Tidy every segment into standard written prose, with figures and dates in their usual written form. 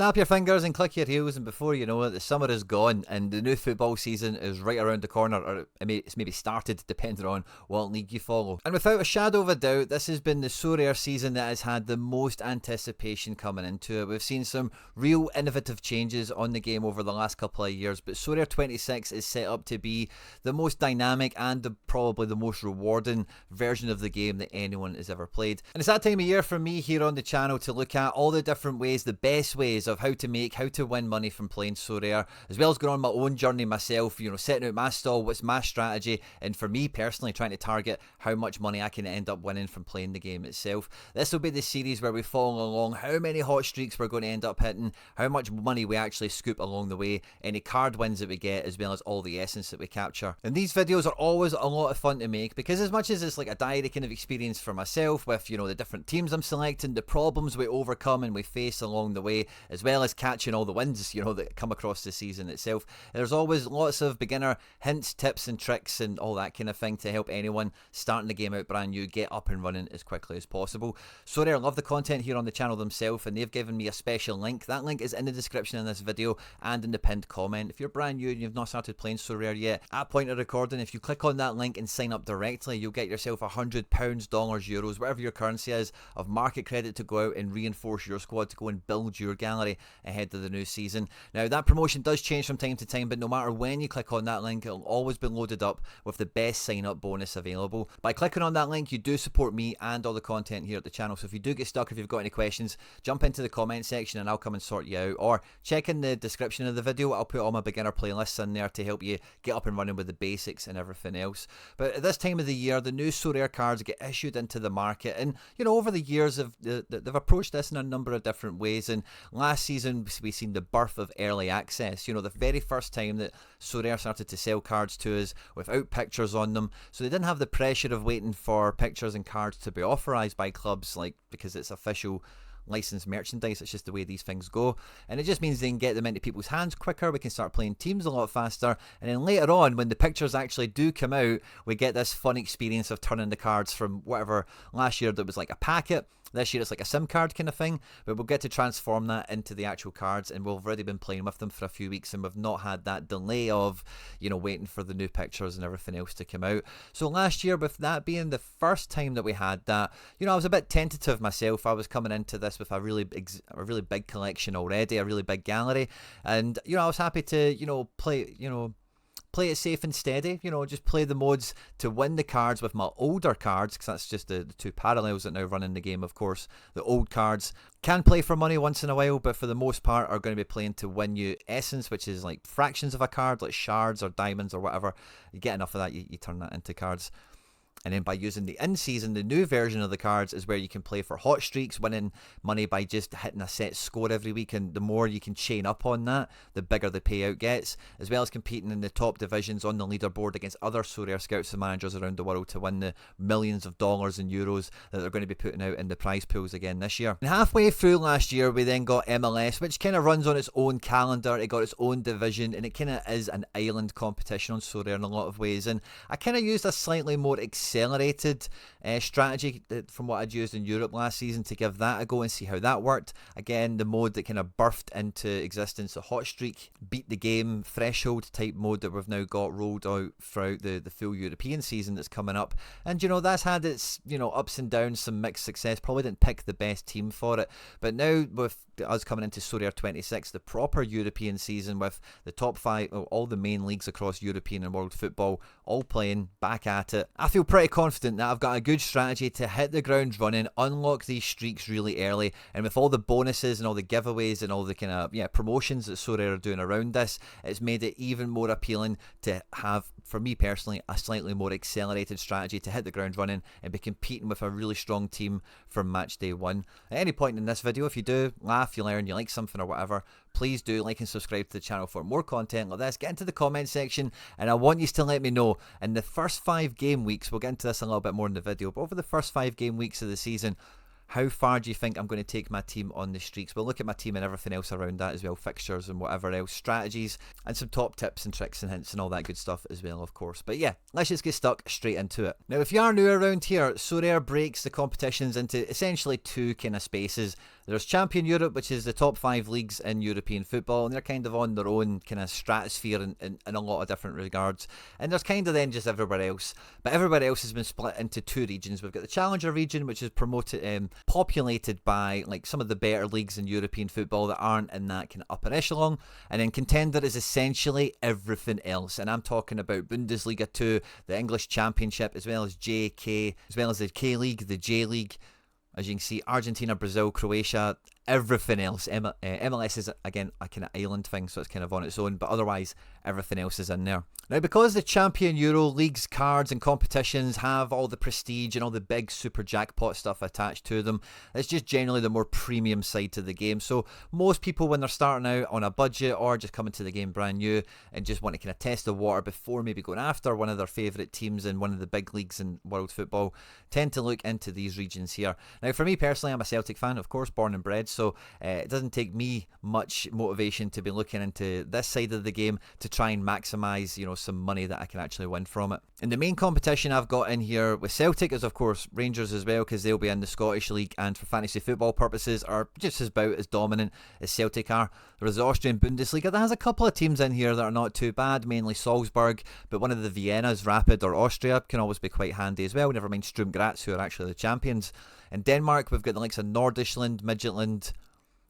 Snap your fingers and click your heels, and before you know it, the summer is gone and the new football season is right around the corner, or it's maybe started, depending on what league you follow. And without a shadow of a doubt, this has been the Sorare season that has had the most anticipation coming into it. We've seen some real innovative changes on the game over the last couple of years, but Sorare 26 is set up to be the most dynamic and probably the most rewarding version of the game that anyone has ever played. And it's that time of year for me here on the channel to look at all the different ways, the best ways of how to win money from playing Sorare, as well as going on my own journey myself, setting out my stall, what's my strategy, and for me personally trying to target how much money I can end up winning from playing the game itself. This will be the series where we follow along how many hot streaks we're going to end up hitting, how much money we actually scoop along the way, any card wins that we get, as well as all the essence that we capture. And these videos are always a lot of fun to make, because as much as it's like a diary kind of experience for myself with, the different teams I'm selecting, the problems we overcome and we face along the way, as well as catching all the wins, that come across the season itself. There's always lots of beginner hints, tips and tricks and all that kind of thing to help anyone starting the game out brand new get up and running as quickly as possible. Sorare, I love the content here on the channel themselves, and they've given me a special link. That link is in the description in this video and in the pinned comment. If you're brand new and you've not started playing Sorare yet, at point of recording, if you click on that link and sign up directly, you'll get yourself £100, dollars, euros, whatever your currency is, of market credit to go out and reinforce your squad to go and build your gallery ahead of the new season. Now, that promotion does change from time to time, but no matter when you click on that link, it'll always be loaded up with the best sign up bonus available. By clicking on that link, you do support me and all the content here at the channel. So if you do get stuck, if you've got any questions, jump into the comment section and I'll come and sort you out, or check in the description of the video. I'll put all my beginner playlists in there to help you get up and running with the basics and everything else. But at this time of the year, the new Sorare cards get issued into the market, and over the years they've approached this in a number of different ways. And last season we've seen the birth of early access, the very first time that Sorare started to sell cards to us without pictures on them, so they didn't have the pressure of waiting for pictures and cards to be authorized by clubs, because it's official licensed merchandise. It's just the way these things go, and it just means they can get them into people's hands quicker. We can start playing teams a lot faster, and then later on, when the pictures actually do come out, we get this fun experience of turning the cards from whatever last year that was like a packet. This year it's like a SIM card kind of thing, but we'll get to transform that into the actual cards, and we've already been playing with them for a few weeks, and we've not had that delay of, waiting for the new pictures and everything else to come out. So last year, with that being the first time that we had that, I was a bit tentative myself. I was coming into this with a really big collection already, a really big gallery, and I was happy to play it safe and steady, just play the modes to win the cards with my older cards, because that's just the two parallels that now run in the game. Of course, the old cards can play for money once in a while, but for the most part are going to be playing to win you essence, which is like fractions of a card, like shards or diamonds or whatever. You get enough of that, you turn that into cards. And then by using the in-season, the new version of the cards is where you can play for hot streaks, winning money by just hitting a set score every week. And the more you can chain up on that, the bigger the payout gets, as well as competing in the top divisions on the leaderboard against other Sorare scouts and managers around the world to win the millions of dollars and euros that they're going to be putting out in the prize pools again this year. And halfway through last year, we then got MLS, which kind of runs on its own calendar. It got its own division, and it kind of is an island competition on Sorare in a lot of ways. And I kind of used a slightly more accelerated strategy from what I'd used in Europe last season to give that a go and see how that worked. Again, the mode that kind of birthed into existence, the hot streak, beat the game threshold type mode that we've now got rolled out throughout the full European season that's coming up. And that's had its ups and downs, some mixed success. Probably didn't pick the best team for it, but now with us coming into Sorare 26, the proper European season with the top 5, all the main leagues across European and world football all playing back at it, I feel pretty confident that I've got a good strategy to hit the ground running, unlock these streaks really early, and with all the bonuses and all the giveaways and all the kind of promotions that Sorare are doing around this, it's made it even more appealing to have, for me personally, a slightly more accelerated strategy to hit the ground running and be competing with a really strong team from match day one. At any point in this video, if you do laugh, you learn, you like something or whatever, please do like and subscribe to the channel for more content like this. Get into the comment section, and I want you to let me know in the first 5 game weeks, we'll get into this a little bit more in the video, but over the first 5 game weeks of the season, how far do you think I'm going to take my team on the streaks? We'll look at my team and everything else around that as well, fixtures and whatever else, strategies, and some top tips and tricks and hints and all that good stuff as well, of course. But yeah, let's just get stuck straight into it. Now, if you are new around here, Sorare breaks the competitions into essentially 2 kind of spaces. There's Champion Europe, which is the top 5 leagues in European football, and they're kind of on their own kind of stratosphere in a lot of different regards. And there's kind of then just everywhere else. But everywhere else has been split into 2 regions. We've got the Challenger region, which is populated by like some of the better leagues in European football that aren't in that kind of upper echelon. And then Contender is essentially everything else. And I'm talking about Bundesliga 2, the English Championship, as well as JK, as well as the K-League, the J-League. As you can see, Argentina, Brazil, Croatia, everything else. MLS is, again, a kind of island thing, so it's kind of on its own, but otherwise, everything else is in there. Now, because the Champion Euro leagues, cards, and competitions have all the prestige and all the big super jackpot stuff attached to them, it's just generally the more premium side to the game. So, most people, when they're starting out on a budget or just coming to the game brand new and just want to kind of test the water before maybe going after one of their favourite teams in one of the big leagues in world football, tend to look into these regions here. Now, for me personally, I'm a Celtic fan, of course, born and bred, so it doesn't take me much motivation to be looking into this side of the game to try and maximise, some money that I can actually win from it. And the main competition I've got in here with Celtic is, of course, Rangers as well, because they'll be in the Scottish League and for fantasy football purposes are just about as dominant as Celtic are. There's the Austrian Bundesliga that has a couple of teams in here that are not too bad, mainly Salzburg, but one of the Viennas, Rapid or Austria, can always be quite handy as well, never mind Sturm Graz, who are actually the champions. In Denmark, we've got the likes of Nordisland, Midtjylland,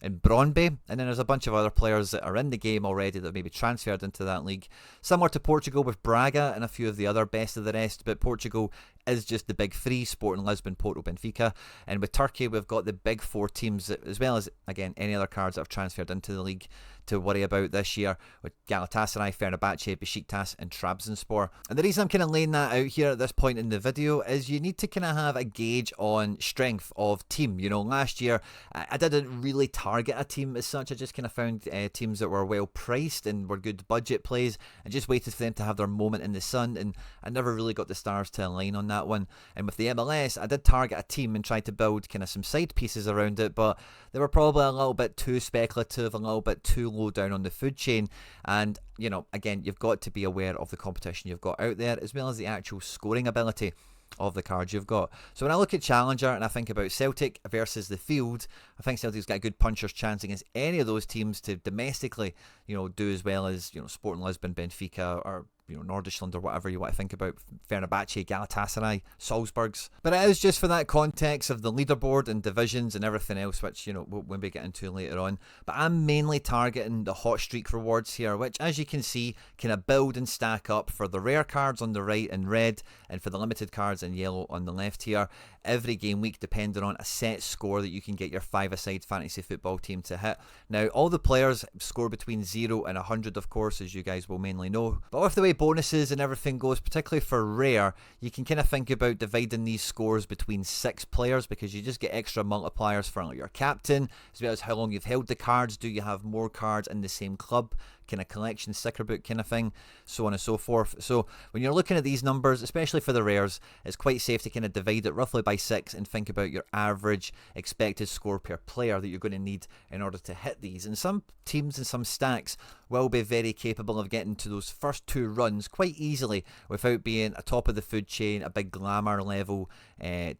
and Brøndby, and then there's a bunch of other players that are in the game already that maybe transferred into that league. Similar to Portugal with Braga and a few of the other best of the rest, but Portugal is just the big 3, Sporting Lisbon, Porto, Benfica. And with Turkey, we've got the big 4 teams, as well as, again, any other cards that have transferred into the league to worry about this year, with Galatasaray, Fenerbahce, Besiktas and Trabzonspor. And the reason I'm kind of laying that out here at this point in the video is you need to kind of have a gauge on strength of team. Last year I didn't really target a team as such. I just kind of found teams that were well priced and were good budget plays and just waited for them to have their moment in the sun, and I never really got the stars to align on that one. And with the MLS, I did target a team and tried to build kind of some side pieces around it, but they were probably a little bit too speculative, a little bit too low down on the food chain. And again, you've got to be aware of the competition you've got out there, as well as the actual scoring ability of the cards you've got. So when I look at Challenger and I think about Celtic versus the field, I think Celtic's got a good puncher's chance against any of those teams to domestically, do as well as, Sporting Lisbon, Benfica, or Nordisland, or whatever you want to think about, Fenerbahce, Galatasaray, Salzburgs. But it is just for that context of the leaderboard and divisions and everything else, which, we'll maybe get into later on. But I'm mainly targeting the hot streak rewards here, which, as you can see, kind of build and stack up for the rare cards on the right in red, and for the limited cards in yellow on the left here, every game week, depending on a set score that you can get your 5-a-side fantasy football team to hit. Now, all the players score between 0 and 100, of course, as you guys will mainly know. But with the way bonuses and everything goes, particularly for rare, you can kind of think about dividing these scores between 6 players, because you just get extra multipliers for your captain, as well as how long you've held the cards. Do you have more cards in the same club? Kind of collection sticker book kind of thing, so on and so forth. So when you're looking at these numbers, especially for the rares, it's quite safe to kind of divide it roughly by 6 and think about your average expected score per player that you're going to need in order to hit these. And some teams and some stacks will be very capable of getting to those first 2 runs quite easily without being a top of the food chain, a big glamour level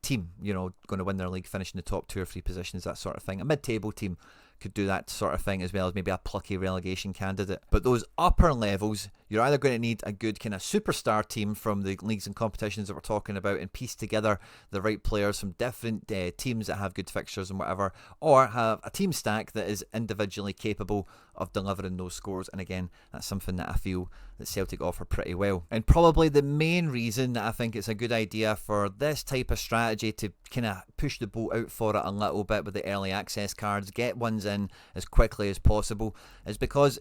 team, going to win their league, finishing the top 2 or 3 positions, that sort of thing. A mid-table team could do that sort of thing, as well as maybe a plucky relegation candidate. But those upper levels, you're either going to need a good kind of superstar team from the leagues and competitions that we're talking about and piece together the right players from different teams that have good fixtures and whatever, or have a team stack that is individually capable of delivering those scores. And again, that's something that I feel that Celtic offer pretty well. And probably the main reason that I think it's a good idea for this type of strategy to kind of push the boat out for it a little bit with the early access cards, get ones in as quickly as possible, is because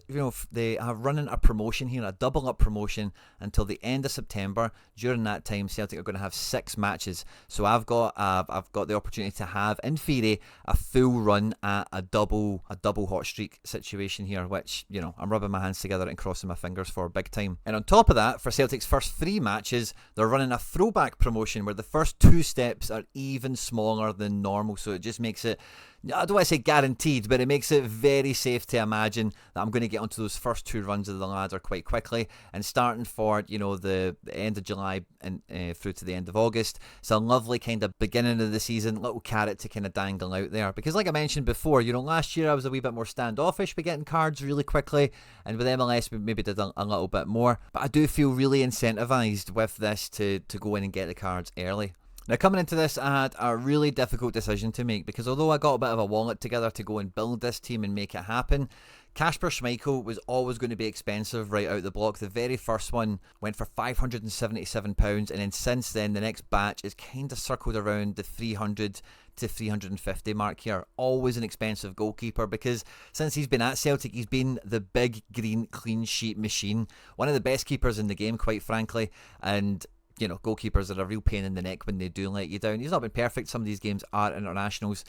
they have running a promotion here, a double up promotion until the end of September. During that time, Celtic are going to have 6 matches, so I've got the opportunity to have, in theory, a full run at a double hot streak situation here, which I'm rubbing my hands together and crossing my fingers for big time. And on top of that, for Celtic's first 3 matches, they're running a throwback promotion where the first 2 steps are even smaller than normal, so it just makes it I don't want to say guaranteed, but it makes it very safe to imagine that I'm going to get onto those first 2 runs of the ladder quite quickly, and starting for the end of July and through to the end of August. It's a lovely kind of beginning of the season, little carrot to kind of dangle out there, because like I mentioned before, last year I was a wee bit more standoffish with getting cards really quickly, and with MLS we maybe did a little bit more, but I do feel really incentivized with this to go in and get the cards early. Now, coming into this, I had a really difficult decision to make, because although I got a bit of a wallet together to go and build this team and make it happen, Kasper Schmeichel was always going to be expensive right out the block. The very first one went for £577, and then since then the next batch is kind of circled around the 300 to 350 mark here. Always an expensive goalkeeper, because since he's been at Celtic, he's been the big green clean sheet machine. One of the best keepers in the game, quite frankly, and goalkeepers are a real pain in the neck when they do let you down. He's not been perfect. Some of these games are internationals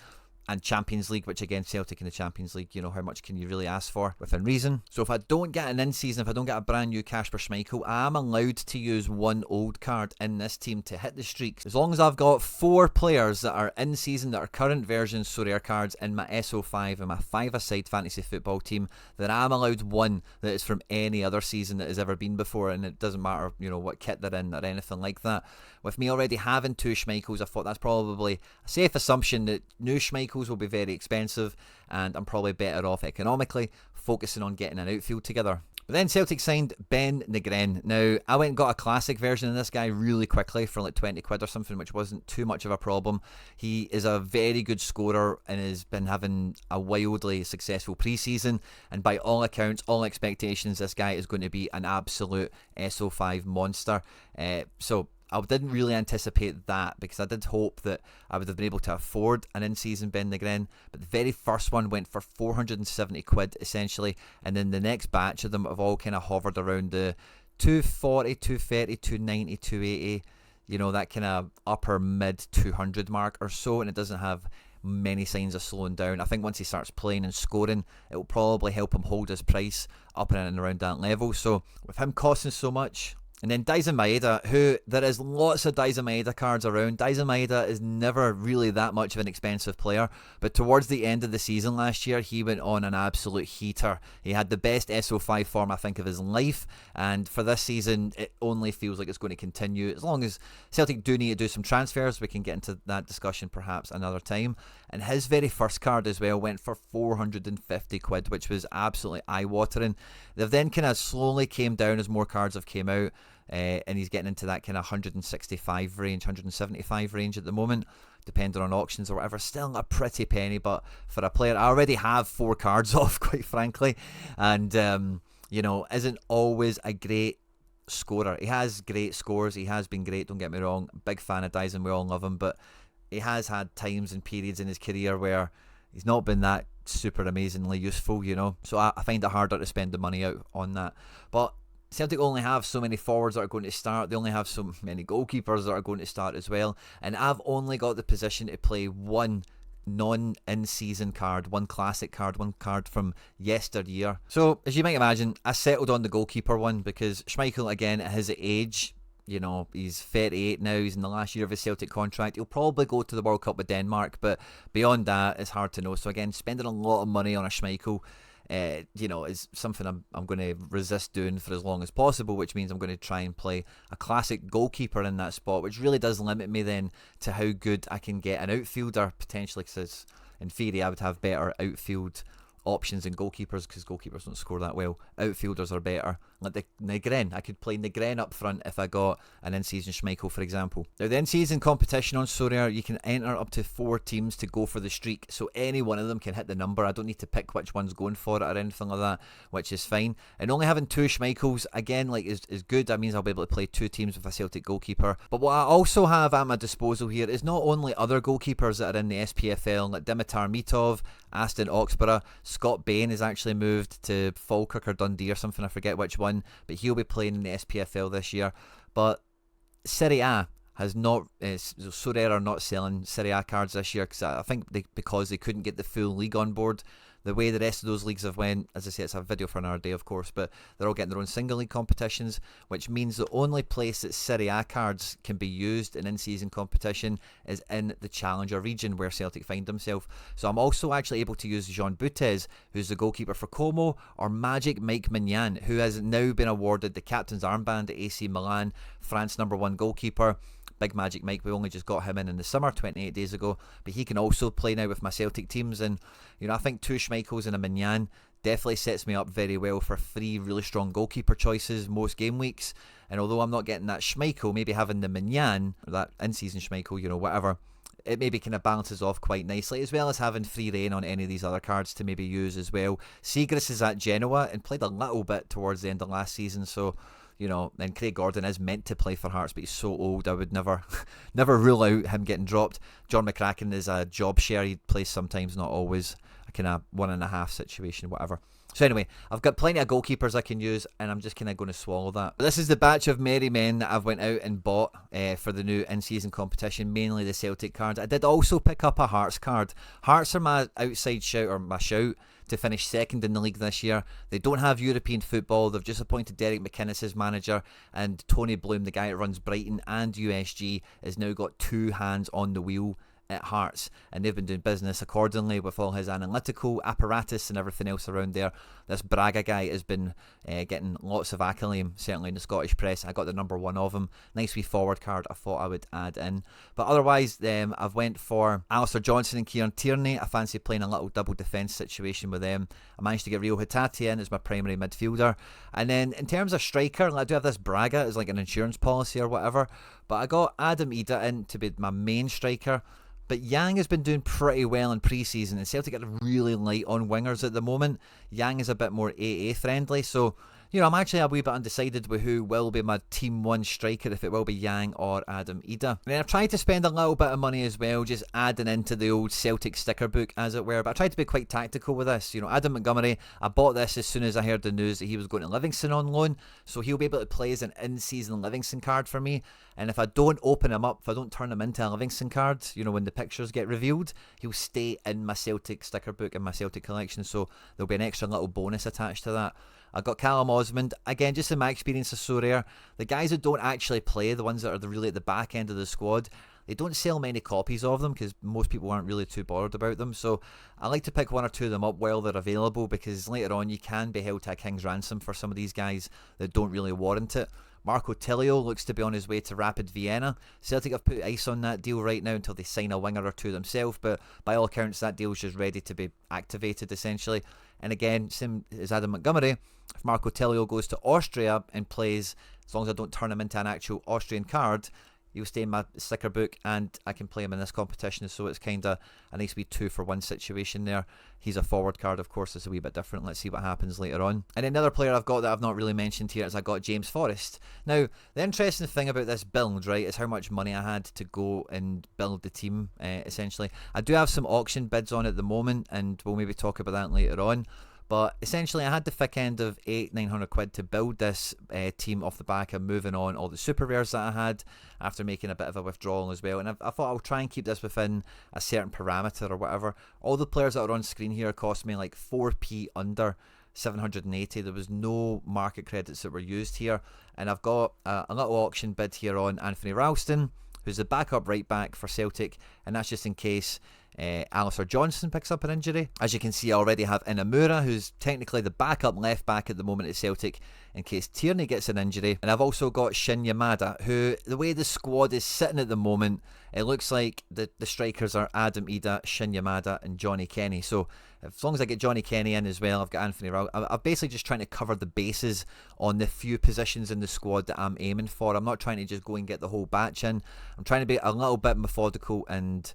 and Champions League, which again, Celtic in the Champions League, how much can you really ask for within reason? So if I don't get an in-season, if I don't get a brand new Kasper Schmeichel, I am allowed to use one old card in this team to hit the streaks. As long as I've got 4 players that are in-season, that are current version Sorare cards in my SO5 and my 5-a-side fantasy football team, then I'm allowed one that is from any other season that has ever been before, and it doesn't matter, what kit they're in or anything like that. With me already having 2 Schmeichels, I thought that's probably a safe assumption that new Schmeichels will be very expensive, and I'm probably better off economically focusing on getting an outfield together. But then Celtic signed Ben Negren. Now, I went and got a classic version of this guy really quickly for like 20 quid or something, which wasn't too much of a problem. He is a very good scorer and has been having a wildly successful pre-season, and by all accounts, all expectations, this guy is going to be an absolute SO5 monster. So I didn't really anticipate that, because I did hope that I would have been able to afford an in-season Ben Negren, but the very first one went for 470 quid essentially, and then the next batch of them have all kind of hovered around the 240, 230, 290, 280, that kind of upper mid 200 mark or so, and it doesn't have many signs of slowing down. I think once he starts playing and scoring, it will probably help him hold his price up and around that level. So with him costing so much, and then Daizen Maeda, who there is lots of Daizen Maeda cards around. Daizen Maeda is never really that much of an expensive player, but towards the end of the season last year, he went on an absolute heater. He had the best SO5 form, I think, of his life, and for this season, it only feels like it's going to continue. As long as Celtic do need to do some transfers, we can get into that discussion perhaps another time. And his very first card as well went for 450 quid, which was absolutely eye-watering. They've then kind of slowly came down as more cards have came out. And he's getting into that kind of 165 range, 175 range at the moment, depending on auctions or whatever. Still a pretty penny, but for a player I already have 4 cards off, quite frankly, and isn't always a great scorer. He has great scores, he has been great, don't get me wrong, big fan of Dyson, we all love him, but he has had times and periods in his career where he's not been that super amazingly useful, so I find it harder to spend the money out on that. But Celtic only have so many forwards that are going to start. They only have so many goalkeepers that are going to start as well. And I've only got the position to play one non-in-season card, one classic card, one card from yesteryear. So, as you might imagine, I settled on the goalkeeper one, because Schmeichel, again, at his age, he's 38 now, he's in the last year of his Celtic contract. He'll probably go to the World Cup with Denmark, but beyond that, it's hard to know. So again, spending a lot of money on a Schmeichel, is something I'm going to resist doing for as long as possible, which means I'm going to try and play a classic goalkeeper in that spot, which really does limit me then to how good I can get an outfielder potentially, because in theory I would have better outfield options than goalkeepers, because goalkeepers don't score that well. Outfielders are better. Like the Negren, I could play Negren up front if I got an in-season Schmeichel, for example. Now, the in-season competition on Sorare, you can enter up to 4 teams to go for the streak, so any one of them can hit the number. I don't need to pick which one's going for it or anything like that, which is fine. And only having 2 Schmeichels, again, is good. That means I'll be able to play 2 teams with a Celtic goalkeeper. But what I also have at my disposal here is not only other goalkeepers that are in the SPFL, like Dimitar Mitov, Aston Oxborough. Scott Bain is actually moved to Falkirk or Dundee or something, I forget which one, but he'll be playing in the SPFL this year. But Serie A has not, Sorare are not selling Serie A cards this year, because I think because they couldn't get the full league on board. the way the rest of those leagues have went, as I say, it's a video for another day, of course, but they're all getting their own single league competitions, which means the only place that Serie A cards can be used in in-season competition is in the Challenger region where Celtic find themselves. So I'm also actually able to use Jean Boutez, who's the goalkeeper for Como, or Magic Mike Mignan, who has now been awarded the captain's armband at AC Milan, France #1 goalkeeper. Big Magic Mike, we only just got him in the summer, 28 days ago, but he can also play now with my Celtic teams, and I think 2 Schmeichels and a Mignan definitely sets me up very well for 3 really strong goalkeeper choices most game weeks. And although I'm not getting that Schmeichel, maybe having the Mignan, or that in-season Schmeichel, whatever, it maybe kind of balances off quite nicely, as well as having free reign on any of these other cards to maybe use as well. Siegrist is at Genoa and played a little bit towards the end of last season, so and Craig Gordon is meant to play for Hearts, but he's so old, I would never rule out him getting dropped. John McCracken is a job share, he plays sometimes, not always, a kind of 1.5 situation, whatever. So anyway, I've got plenty of goalkeepers I can use, and I'm just kind of going to swallow that. But this is the batch of merry men that I've went out and bought for the new in-season competition, mainly the Celtic cards. I did also pick up a Hearts card. Hearts are my outside shout, or my shout, to finish second in the league this year. They don't have European football. They've just appointed Derek McInnes as manager, and Tony Bloom, the guy that runs Brighton and USG, has now got 2 hands on the wheel at Hearts, and they've been doing business accordingly with all his analytical apparatus and everything else around there. This Braga guy has been getting lots of acclaim, certainly in the Scottish press. I got the #1 of him. Nice wee forward card I thought I would add in. But otherwise, I've went for Alistair Johnson and Kieran Tierney. I fancy playing a little double defence situation with them. I managed to get Rio Hatate in as my primary midfielder. And then in terms of striker, I do have this Braga as like an insurance policy or whatever, but I got Adam Ida in to be my main striker. But Yang has been doing pretty well in pre-season, and Celtic are really light on wingers at the moment. Yang is a bit more AA friendly, so I'm actually a wee bit undecided with who will be my Team 1 striker, if it will be Yang or Adam Ida. And then I've tried to spend a little bit of money as well, just adding into the old Celtic sticker book, as it were. But I tried to be quite tactical with this. Adam Montgomery, I bought this as soon as I heard the news that he was going to Livingston on loan, so he'll be able to play as an in-season Livingston card for me. And if I don't open him up, if I don't turn him into a Livingston card, when the pictures get revealed, he'll stay in my Celtic sticker book and my Celtic collection, so there'll be an extra little bonus attached to that. I got Callum Osmond, again, just in my experience of Sorare, the guys that don't actually play, the ones that are really at the back end of the squad, they don't sell many copies of them because most people aren't really too bothered about them. So I like to pick 1 or 2 of them up while they're available, because later on you can be held to a king's ransom for some of these guys that don't really warrant it. Marco Tilio looks to be on his way to Rapid Vienna. Celtic have put ice on that deal right now until they sign a winger or 2 themselves, but by all accounts that deal's just ready to be activated essentially. And again, same as Adam Montgomery, if Marco Tilio goes to Austria and plays, as long as I don't turn him into an actual Austrian card, he'll stay in my sticker book and I can play him in this competition, so it's kind of a nice wee 2-for-1 situation there. He's a forward card, of course, it's a wee bit different. Let's see what happens later on. And another player I've got that I've not really mentioned here is I got James Forrest. Now, the interesting thing about this build, right, is how much money I had to go and build the team, essentially. I do have some auction bids on at the moment, and we'll maybe talk about that later on. But essentially, I had the thick end of 800-900 quid to build this team off the back of moving on all the super rares that I had after making a bit of a withdrawal as well. And I thought I'll try and keep this within a certain parameter or whatever. All the players that are on screen here cost me like 4p under 780. There was no market credits that were used here. And I've got a little auction bid here on Anthony Ralston, who's the backup right back for Celtic. And that's just in case Alistair Johnson picks up an injury. As you can see, I already have Inamura, who's technically the backup left back at the moment at Celtic in case Tierney gets an injury. And I've also got Shin Yamada, who, the way the squad is sitting at the moment, it looks like the strikers are Adam Ida, Shin Yamada and Johnny Kenny. So as long as I get Johnny Kenny in as well, I've got Anthony Rao. I'm basically just trying to cover the bases on the few positions in the squad that I'm aiming for. I'm not trying to just go and get the whole batch in. I'm trying to be a little bit methodical and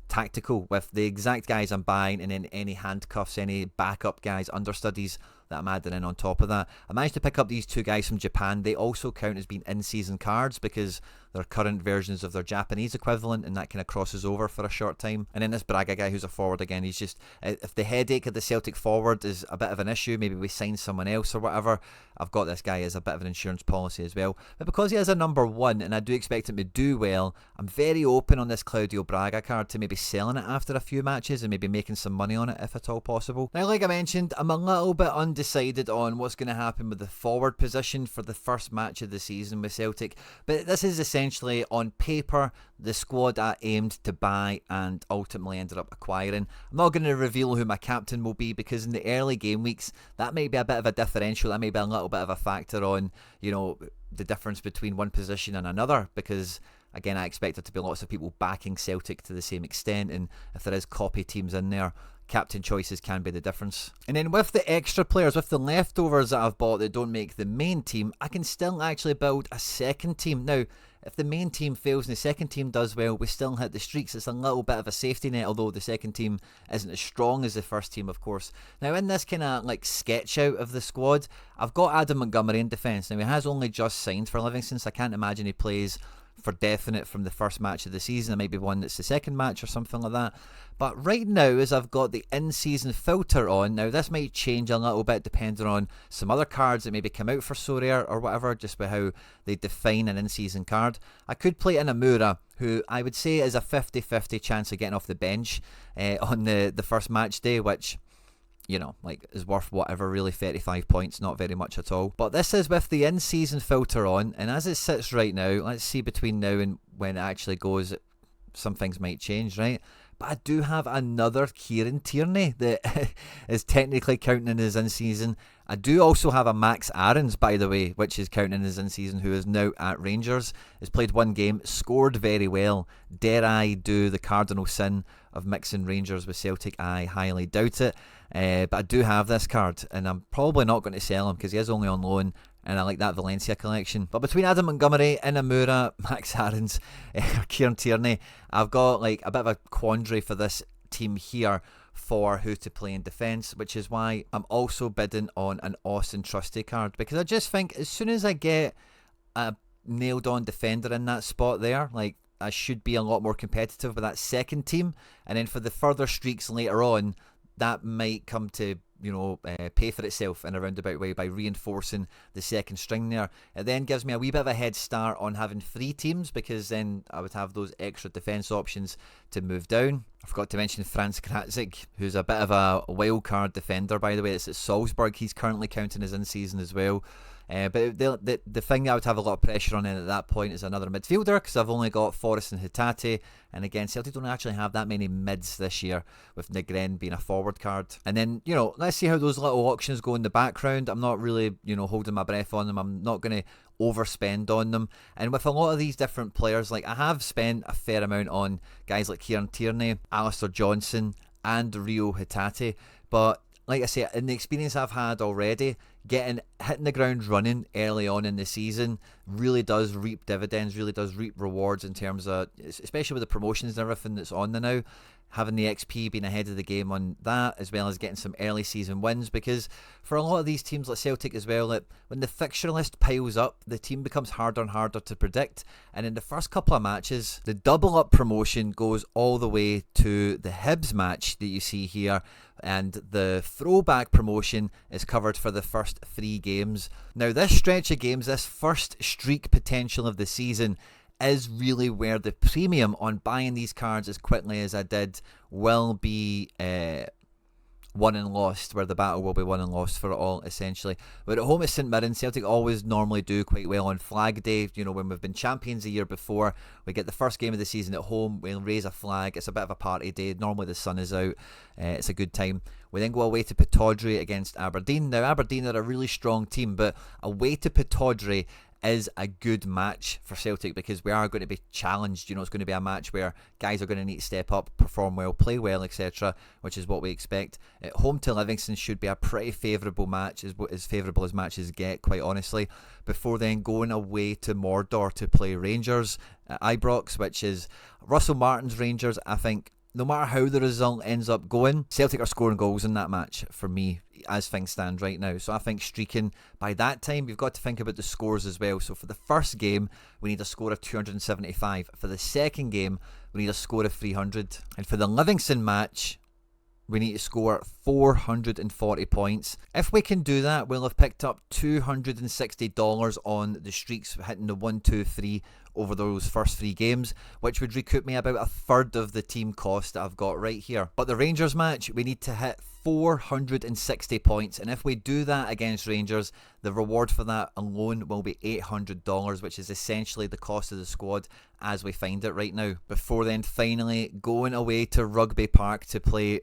tactical with the exact guys I'm buying, and then any handcuffs, any backup guys, understudies that I'm adding in on top of that. I managed to pick up these 2 guys from Japan. They also count as being in-season cards because their current versions of their Japanese equivalent, and that kind of crosses over for a short time. And then this Braga guy who's a forward again, he's just, if the headache of the Celtic forward is a bit of an issue, maybe we sign someone else or whatever, I've got this guy as a bit of an insurance policy as well. But because he has a number 1 and I do expect him to do well, I'm very open on this Claudio Braga card to maybe selling it after a few matches and maybe making some money on it if at all possible. Now, like I mentioned, I'm a little bit undecided on what's going to happen with the forward position for the first match of the season with Celtic, but this is essentially on paper the squad I aimed to buy and ultimately ended up acquiring. I'm not going to reveal who my captain will be because in the early game weeks that may be a bit of a differential, that may be a little bit of a factor on, you know, the difference between one position and another, because again I expect there to be lots of people backing Celtic to the same extent, and if there is copy teams in there, captain choices can be the difference. And then with the extra players, with the leftovers that I've bought that don't make the main team, I can still actually build a second team. Now, if the main team fails and the second team does well, we still hit the streaks. It's a little bit of a safety net, although the second team isn't as strong as the first team, of course. Now, in this kind of like sketch out of the squad, I've got Adam Montgomery in defence. Now, he has only just signed for Livingston, so I can't imagine he plays for definite from the first match of the season. There might be one that's the second match or something like that. But right now, as I've got the in-season filter on, now this might change a little bit depending on some other cards that maybe come out for Sorare or whatever, just by how they define an in-season card. I could play Inamura, who I would say is a 50-50 chance of getting off the bench on the first match day, which, you know, like is worth whatever, really, 35 points, not very much at all. But this is with the in-season filter on, and as it sits right now, let's see between now and when it actually goes, some things might change, right? But I do have another Kieran Tierney that is technically counting as in-season. I do also have a Max Aarons, by the way, which is counting as in-season, who is now at Rangers. Has played one game, scored very well. Dare I do the cardinal sin of mixing Rangers with Celtic? I highly doubt it. But I do have this card, and I'm probably not going to sell him because he is only on loan, and I like that Valencia collection. But between Adam Montgomery, Inamura, Max Aarons, Kieran Tierney, I've got like a bit of a quandary for this team here for who to play in defence, which is why I'm also bidding on an Austin Trusty card, because I just think as soon as I get a nailed on defender in that spot there, like I should be a lot more competitive with that second team, and then for the further streaks later on, that might come to, you know, pay for itself in a roundabout way by reinforcing the second string there. It then gives me a wee bit of a head start on having 3 teams, because then I would have those extra defence options to move down. I forgot to mention Franz Kratzik, who's a bit of a wild card defender, by the way. It's at Salzburg. He's currently counting as in-season as well. But the thing I would have a lot of pressure on at that point is another midfielder, because I've only got Forrest and Hatate, and again Celtic don't actually have that many mids this year, with Negren being a forward card. And then, you know, let's see how those little auctions go in the background. I'm not really, you know, holding my breath on them. I'm not going to overspend on them. And with a lot of these different players, like I have spent a fair amount on guys like Kieran Tierney, Alistair Johnson and Rio Hatate, but like I say, in the experience I've had already, hitting the ground running early on in the season really does reap dividends, really does reap rewards in terms of, especially with the promotions and everything that's on there now, having the XP being ahead of the game on that, as well as getting some early season wins, because for a lot of these teams like Celtic as well, that when the fixture list piles up, the team becomes harder and harder to predict, and in the first couple of matches, the double up promotion goes all the way to the Hibs match that you see here, and the throwback promotion is covered for the first 3 games. Now this stretch of games, this first streak potential of the season, is really where the premium on buying these cards as quickly as I did will be won and lost, where the battle will be won and lost for it all, essentially. But at home at St Mirren, Celtic always normally do quite well on Flag Day. You know, when we've been champions the year before, we get the first game of the season at home, we'll raise a flag, it's a bit of a party day, normally the sun is out, it's a good time. We then go away to Pittodrie against Aberdeen. Now Aberdeen are a really strong team, but away to Pittodrie is a good match for Celtic, because we are going to be challenged. You know, it's going to be a match where guys are going to need to step up, perform well, play well, etc., which is what we expect. At home to Livingston should be a pretty favourable match, as favourable as matches get, quite honestly, before then going away to Mordor to play Rangers at Ibrox, which is Russell Martin's Rangers. I think no matter how the result ends up going, Celtic are scoring goals in that match for me. as things stand right now. So I think streaking, by that time, you've got to think about the scores as well. So for the first game, we need a score of 275. For the second game, we need a score of 300. And for the Livingston match, we need to score 440 points. If we can do that, we'll have picked up $260 on the streaks, hitting the 1, 2, 3 over those first 3 games, which would recoup me about a third of the team cost that I've got right here. But the Rangers match, we need to hit 460 points, and if we do that against Rangers, the reward for that alone will be $800, which is essentially the cost of the squad as we find it right now. Before then, finally going away to Rugby Park to play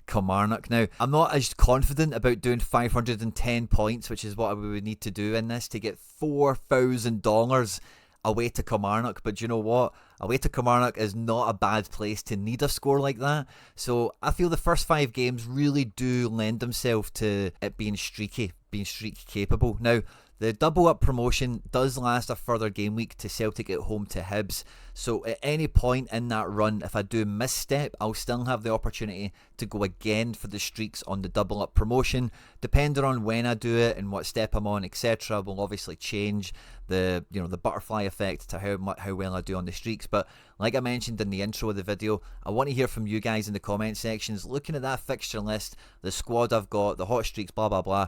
Kilmarnock. Now, I'm not as confident about doing 510 points, which is what we would need to do in this to get $4,000 away to Kilmarnock, but you know what? Away to Kilmarnock is not a bad place to need a score like that. So I feel the first 5 games really do lend themselves to it being streaky, being streak capable. Now, the double up promotion does last a further game week to Celtic at home to Hibs. So at any point in that run, if I do misstep, I'll still have the opportunity to go again for the streaks on the double up promotion. Depending on when I do it and what step I'm on, etc., will obviously change the the butterfly effect to how well I do on the streaks. But like I mentioned in the intro of the video, I want to hear from you guys in the comment sections. Looking at that fixture list, the squad I've got, the hot streaks, blah blah blah.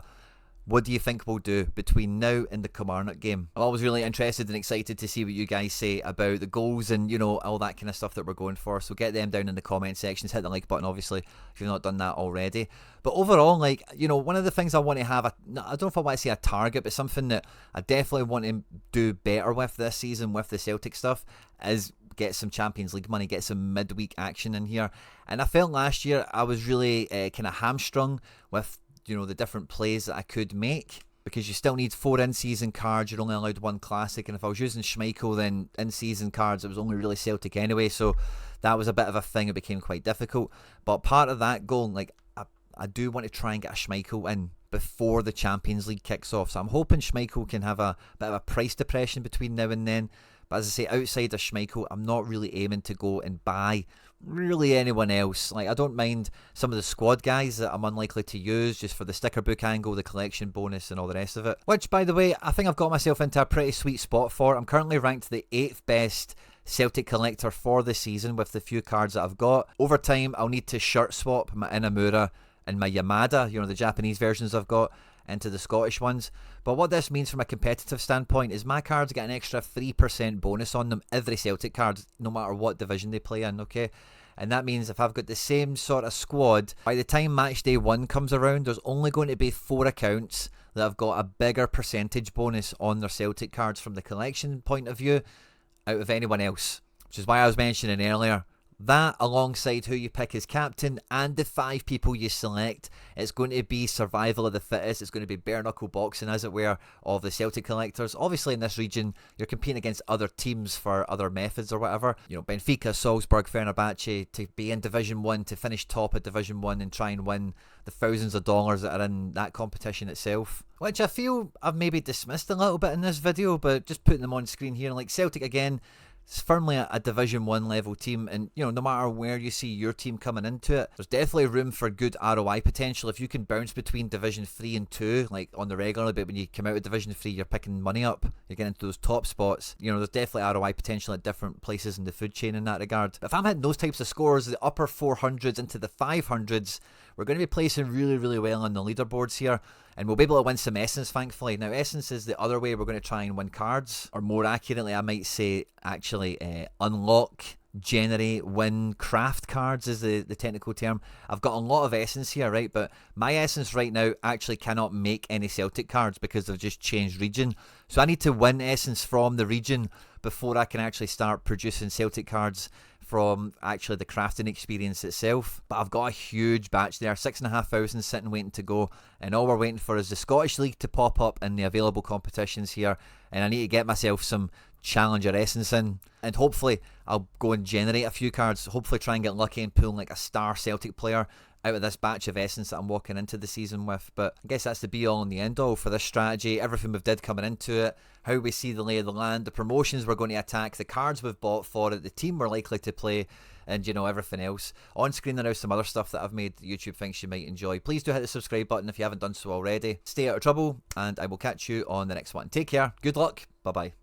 What do you think we'll do between now and the Kilmarnock game? I'm always really interested and excited to see what you guys say about the goals and, all that kind of stuff that we're going for. So get them down in the comment sections. Hit the like button, obviously, if you've not done that already. But overall, one of the things I want to have, I don't know if I want to say a target, but something that I definitely want to do better with this season with the Celtic stuff is get some Champions League money, get some midweek action in here. And I felt last year I was really kind of hamstrung with the different plays that I could make, because you still need 4 in-season cards. You're only allowed 1 classic, and if I was using Schmeichel, then in-season cards, it was only really Celtic anyway, so that was a bit of a thing. It became quite difficult. But part of that goal, I do want to try and get a Schmeichel in before the Champions League kicks off, so I'm hoping Schmeichel can have a bit of a price depression between now and then. But as I say, outside of Schmeichel, I'm not really aiming to go and buy really anyone else. I don't mind some of the squad guys that I'm unlikely to use just for the sticker book angle, the collection bonus and all the rest of it. Which, by the way, I think I've got myself into a pretty sweet spot for. I'm currently ranked the 8th best Celtic collector for the season with the few cards that I've got. Over time, I'll need to shirt swap my Inamura and my Yamada, the Japanese versions I've got, into the Scottish ones. But what this means from a competitive standpoint is my cards get an extra 3% bonus on them, every Celtic card, no matter what division they play in, okay? And that means if I've got the same sort of squad, by the time match day 1 comes around, there's only going to be 4 accounts that have got a bigger percentage bonus on their Celtic cards from the collection point of view out of anyone else. Which is why I was mentioning earlier, that alongside who you pick as captain and the 5 people you select, it's going to be survival of the fittest. It's going to be bare knuckle boxing, as it were, of the Celtic collectors. Obviously in this region you're competing against other teams for other methods or whatever, Benfica, Salzburg, Fenerbahce, to be in Division 1, to finish top of Division 1 and try and win the thousands of dollars that are in that competition itself, which I feel I've maybe dismissed a little bit in this video, but just putting them on screen here. Celtic again, it's firmly a Division 1 level team, and no matter where you see your team coming into it, there's definitely room for good ROI potential. If you can bounce between Division 3 and 2 on the regular, but when you come out of Division 3 you're picking money up, you're getting into those top spots, there's definitely ROI potential at different places in the food chain in that regard. But if I'm hitting those types of scores, the upper 400s into the 500s, we're going to be placing really, really well on the leaderboards here, and we'll be able to win some Essence, thankfully. Now, Essence is the other way we're going to try and win cards, or more accurately, I might say, actually unlock, generate, win, craft cards is the technical term. I've got a lot of Essence here, right, but my Essence right now actually cannot make any Celtic cards because they've just changed region. So I need to win Essence from the region before I can actually start producing Celtic cards from actually the crafting experience itself. But I've got a huge batch there, 6,500 sitting waiting to go, and all we're waiting for is the Scottish League to pop up in the available competitions here, and I need to get myself some Challenger Essence in, and hopefully I'll go and generate a few cards, hopefully try and get lucky and pull a star Celtic player out of this batch of Essence that I'm walking into the season with. But I guess that's the be all and the end all for this strategy. Everything we've did coming into it, how we see the lay of the land, the promotions we're going to attack, the cards we've bought for it, the team we're likely to play, and, you know, everything else. On screen there now some other stuff that I've made that YouTube thinks you might enjoy. Please do hit the subscribe button if you haven't done so already. Stay out of trouble, and I will catch you on the next one. Take care, good luck, bye bye.